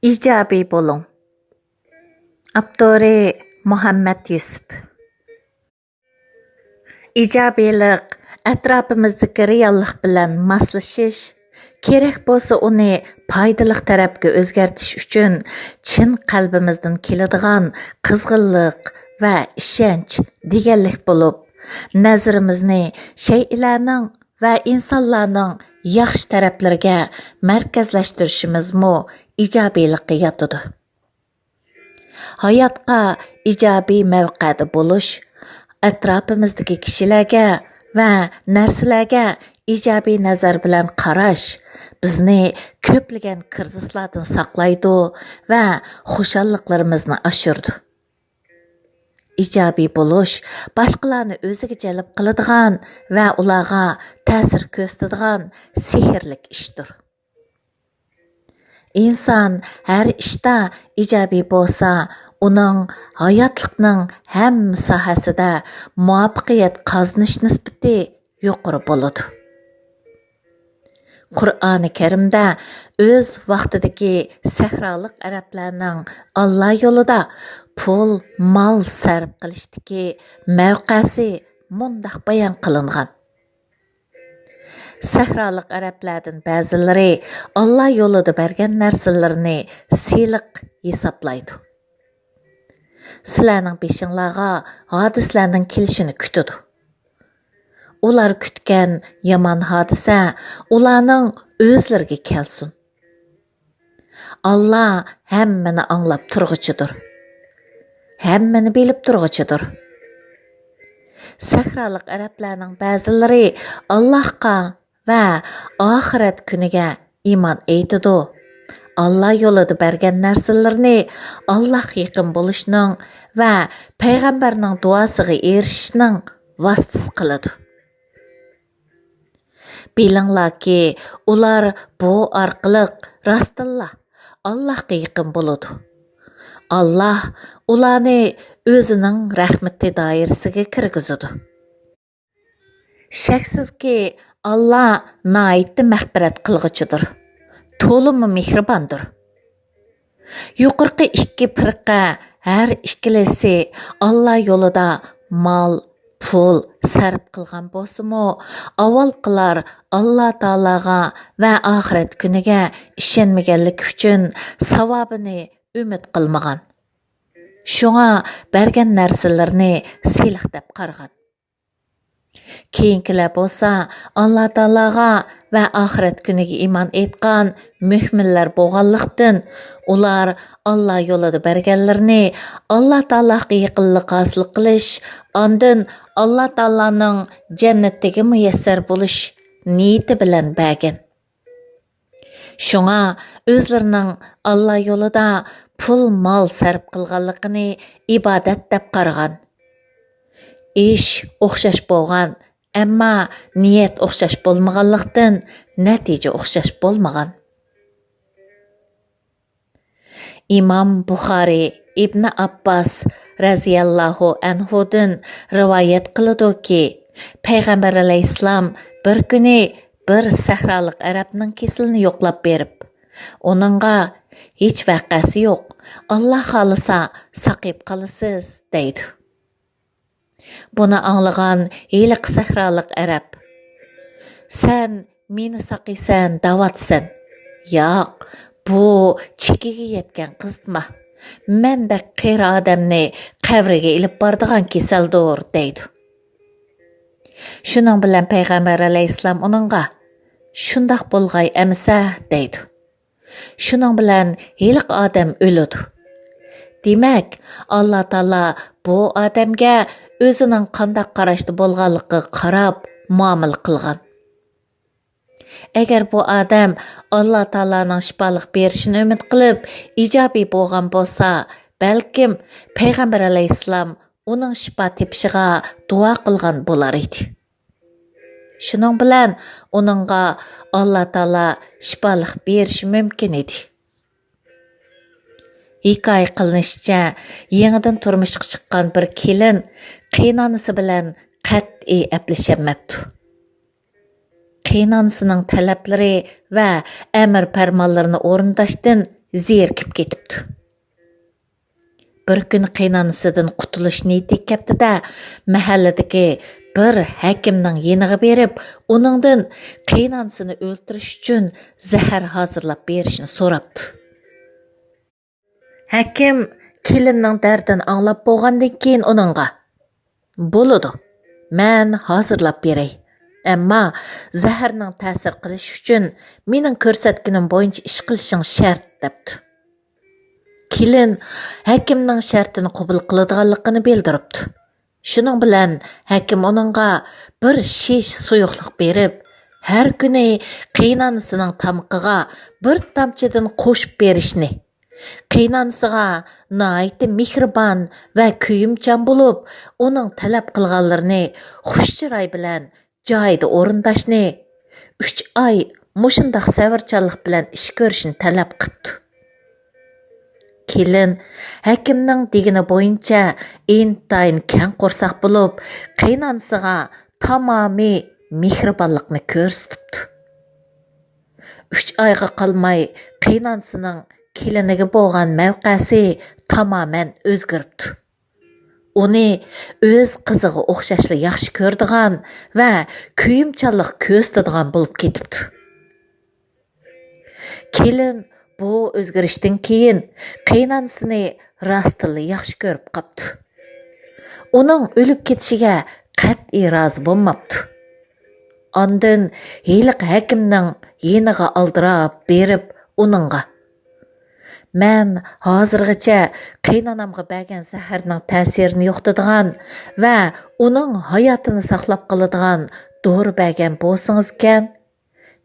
İjobiy bo'ling. Abduri Muhammad Yusuf. İjobiylik atrofimizdagi reallik bilan moslashish, kerak bo'lsa uni foydali tarafga o'zgartirish uchun chin qalbimizdan keladigan qizg'inlik va ishonch deganlik bo'lib, nazarimizni shaylarning va insonlarning yaxshi taraflariga markazlashtirishimizmi ijobiylikqa yotadi. Hayotga ijobiy mavqeda bo'lish, atrofimizdagi kishilarga va narsalarga ijobiy nazar bilan qarash bizni ko'plagan krizislardan saqlaydi va xushalliqlarimizni oshirdi. Ijobiy bo'lish boshqalarni o'ziga jalb qiladigan va ularga ta'sir ko'rsatadigan sehrlik ishdir. İnsan her ishda ijobiy bo'lsa, uning hayotlikning hamma sohasida muvaffaqiyat qozonish nisbati yuqori bo'ladi. Qur'oni Karimda o'z vaqtidagi sahrolik arablarning Alloh yo'lida pul, mol sarf qilishdagi mavqesi mundaq bayon qilingan. Sahrolik arablardan ba'zilari Alloh yo'lida bergan narsalarni siyliq hisoblaydi. Sizlarning beshinglarga hodislarning kelishini kutadi. Ular kutgan yomon hodisa ularning o'zlariga kelsin. Alloh hammani anglab turg'uchidir. Hammani bilib turg'uchidir. Sahrolik arablarning ba'zilari Allohga va oxirat kuniga iymon etadi. Alloh yo'lida bergan narsalarni Allohga yaqin bo'lishning va payg'ambarning duosiga erishishning vositasi qiladi. Bilinglarki, ular bu orqali rostilla Allohga yaqin bo'ladi. Alloh ularni o'zining rahmati doirasiga kirgizadi. Shaksizki, Alloh noitni mag'firat qilg'uchidir. To'limi mehribondir. Yuqorqi ikki firqa har ikkilisi Alloh yo'lida mol, pul sarf qilgan bo'lsa-mu, avvalqilar Alloh taolaga va oxirat kuniga ishonmaganlik uchun savobini umid qilmagan. Shunga bergan narsalarni siyliq deb qaragan. Keyingilar bo'lsa Alloh taolaga va oxirat kuniga iymon etgan mu'minlar bo'lganlikdan ular Alloh yo'lida berganlarni Alloh taolaga yaqinlik hosil qilish, ondan Alloh taolaning jannatiga muyassar bo'lish niyati bilan bergan. Shunga o'zlarining Alloh yo'lida pul mol sarf qilganligini ibodat deb qaragan. Ish o'xshash bo'lgan, ammo niyat o'xshash bo'lmaganlikdan natija o'xshash bo'lmagan. Imom Buxoriy Ibn Abbas raziyallohu anhudan rivoyat qiladi-ki, Payg'ambar alayhissalom bir kuni bir sahrolik arabning kesilini yo'qlab berib, uningga hech vaqasi yo'q, Alloh xolisa saqib qolasiz deydi. Buni anglagan heliq sahrolik arab: "Sen meni saqiysan, davatsan. Yo'q, bu chekiga yetgan qizma. Menda qira odamni qabriga ilib boradigan kasaldir" deydi. Shuning bilan Payg'ambar alayhissalom uningga: "Shundoq bo'lg'ay amsa" deydi. Shuning bilan heliq odam o'ladi. Demak, Alloh taolo bu odamga o'zining qanday qarashda bo'lganligiga qarab muomala qilgan. Agar bu odam Alloh taolaning shifolik berishini umid qilib ijobiy bo'lgan bo'lsa, balkim Payg'ambar alayhissalom uning shifo tepishiga duo qilgan bo'lar edi. Shuning bilan uningga Alloh taolo shifolik berishi mumkin edi. Hikoya qilinishicha, yangidan turmushga chiqqan bir kelin qaynonasi bilan qat'iy aplashamabdi. Qaynonasining talablari va amr farmonlarini o'rindashdan zerkib ketibdi. Bir gün qaynanasıdan qutulish niyeti keptida mahalladagi bir hakimning yeniga berib, uningdan qaynanasini o'ltirish uchun zahar hozirlab berishni so'rabdi. Hakim kelinning dardini anglab bo'lgandan keyin uningga: "Bo'ladi, men hozirlab beray. Ammo zaharning ta'sir qilishi uchun mening ko'rsatganim bo'yicha ish qilishing shart" debdi. Kelin hakimning shartini qabul qiladiganligini bildiribdi. Shuning bilan hakim uningga bir shish suyuqlik berib, har kuni qaynonasining tamqiga bir tomchidan qo'shib berishni, qaynonasiga nihoyatda mehribon va kuyimchan bo'lib, uning talab qilganlarini xush chiroy bilan joyida o'rindashni, 3 oy mushundaq savarchanlik bilan ish ko'rishni talab qildi. Kelin hakimning degini bo'yicha intayin keng qo'rsoq bo'lib, qaynonasiga tamomiy mehribonlikni ko'rsatibdi. 3 oyga qolmay qaynonasining keliniga bo'lgan mavqesi tamoman o'zgaribdi. Uni o'z qiziga o'xshashli yaxshi ko'rdigan va kuyimchanlik ko'rsatadigan bo'lib ketibdi. Kelin bu o'zgarishdan keyin qaynonasini rostli yaxshi ko'rib qopti. Uning o'lib ketishiga qat'iy rozi bo'lmabdi. Ondan heliq hakimning yeniga aldirab berib uningga: "Men hozirgacha qaynonamga bergan zaharning ta'sirini yo'qotadigan va uning hayotini saqlab qoladigan dori bergan bo'lsingizkan,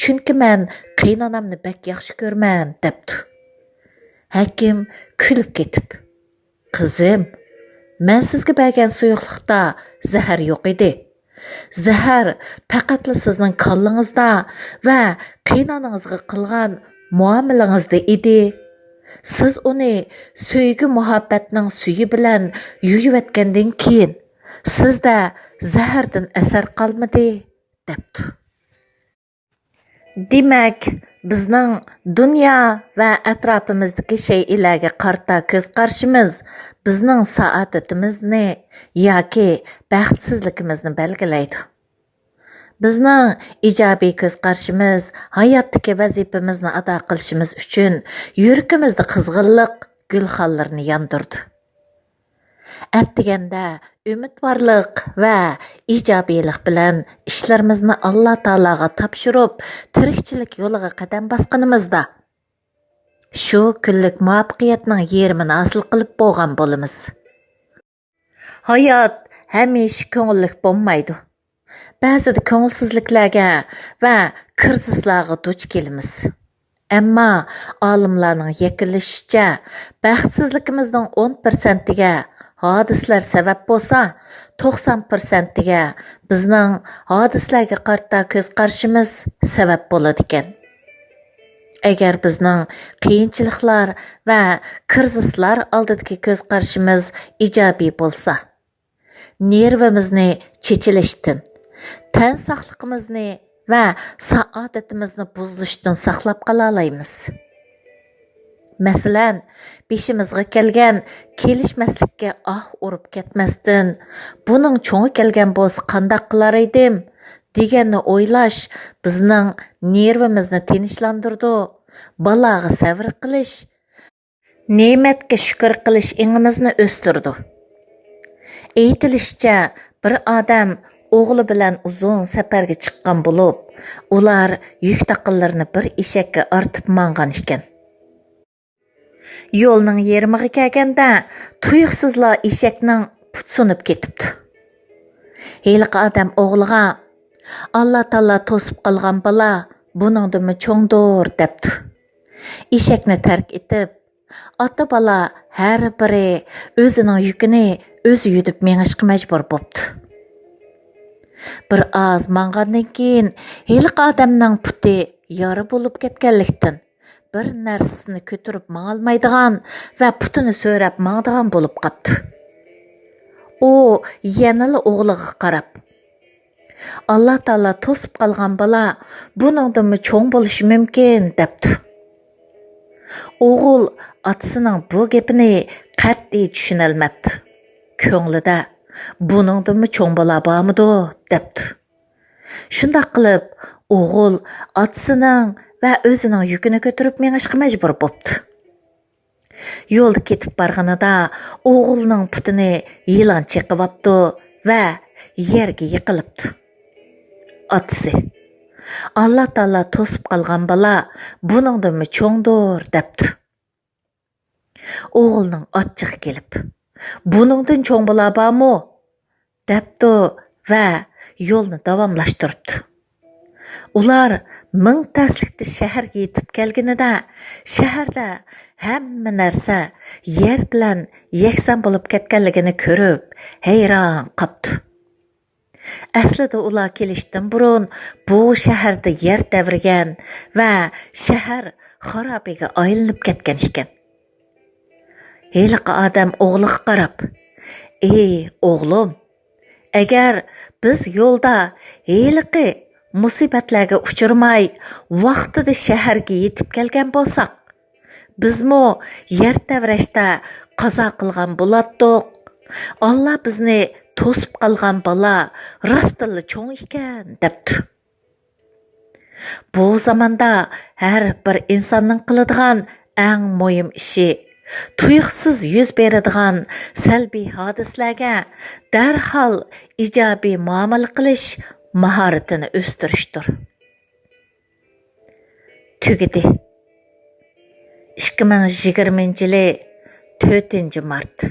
chunki men qaynonamni bak yaxshi ko'rman" debdi. Hakim kulib ketib: "Qizim, men sizga bergan suyuqlikda zahar yo'q edi. Zahar faqatla sizning kollingizda va qaynonangizga qilgan muomalangizda edi. Siz uni so'ygi muhabbatning suyi bilan yuyivatgandan keyin sizda zahardan asar qolmadi" debdi. Demak, bizning dunyo va atrofimizdagi shaylarga qarta ko'z qarashimiz bizning saodatimizni yoki baxtsizligimizni belgilaydi. Bizning ijobiy ko'z qarashimiz hayotdagi vazifamizni ado qilishimiz uchun yurakimizda qizg'inlik gulxonlarini yondirdi. Atdiganda umidvorlik va ijobiylik bilan ishlarimizni Alloh taologa topshirib, tirikchilik yo'liga qadam bosganimizda shu kunlik muvaffaqiyatning yerimini hosil qilib bo'lgan bo'lamiz. Hayot hamisha ko'ngillik bo'lmaydi. Ba'zida ko'ngilsizliklarga va krizislarga duch kelamiz. Ammo olimlarning yakunlashicha, baxtsizligimizning 10%ga hodislar sabab bo'lsa, 90%ga bizning hodislarga qarta ko'z qarashimiz sabab bo'ladi ekan. Agar bizning qiyinchiliklar va krizislar oldidagi ko'z qarashimiz ijobiy bo'lsa, nervimizni chechilishdan, tan sog'lig'imizni va saodatimizni buzilishdan saqlab qola olamiz. Masalan, beshimizga kelgan kelishmaslikka urib ketmasdan, buning cho'ngi kelgan bo'lsa qanday qilar edim deganni o'ylash bizning nervimizni tinchlantirdi, baloga sabr qilish, ne'matga shukr qilish ingimizni o'stirdi. Aytilishicha, bir odam o'g'li bilan uzun safarga chiqqan bo'lib, ular yuk taqinlarini bir eshakka ortib mangan ekan. Yo'lning yerimiga kelganda tuyuqsizla eshakning put sunib ketibdi. Heliq odam o'g'liga: "Alloh taolo to'sib qolgan bola buningdimi cho'ngdir" debdi. Eshakni tark etib, ota bola har biri o'zining yukini o'zi yutib mengishga majbur bo'ldi. Bir oz mangandan keyin heliq odamning puti yori bo'lib ketganlikdan bir narsasini ko'tarib mangolmaydigan va putini so'rab mangdigan bo'lib qopti. U yanala o'g'liga qarab: "Alloh taolo to'sib qolgan bola buningdimi cho'ng bo'lishi mumkin" debdi. O'g'il otasining bu gapini qat'iy tushunolmabdi. Ko'nglida buningdimi cho'ng bola bormidi debdi. Shundoq qilib, o'g'il otasining va o'zining yukini ko'tarib mengishga majbur bo'ldi. Yo'lda ketib borganida o'g'ilning putini yilon cheqibapti va yerga yiqilibdi. Otasi: "Alloh taolo to'sib qolgan bola buningdimi cho'ngdir" debdi. O'g'ilning achchig'i kelib, "Buningdan cho'ng bola bormi?" debdi va yo'lni davomlashtiribdi. Ular ming taslikda shaharga yetib kelganida, shaharda hamma narsa yer bilan yakson bo'lib ketganligini ko'rib, hayron qoldi. Aslida ular kelishdan burun bu shaharda yer davrgan va shahar xarobiga aylanib ketgan ekan. Heliqi odam o'g'liga qarab: "Ey o'g'lim, agar biz yo'lda heliqi musibatlarga uchirmay vaqtida shaharga yetib kelgan bo'lsak, bizmo yer davrashda qazo qilgan bo'lardik. Alloh bizni to'sib qolgan bola rostilla cho'ng ekan" debdi. Bu zamonda har bir insonning qiladigan eng muhim ishi tuyuqsiz yuz beradigan salbiy hodislarga darhol ijobiy muomala qilish mahoratini o'stirishdir. Tugidi. 2020 yili 4 mart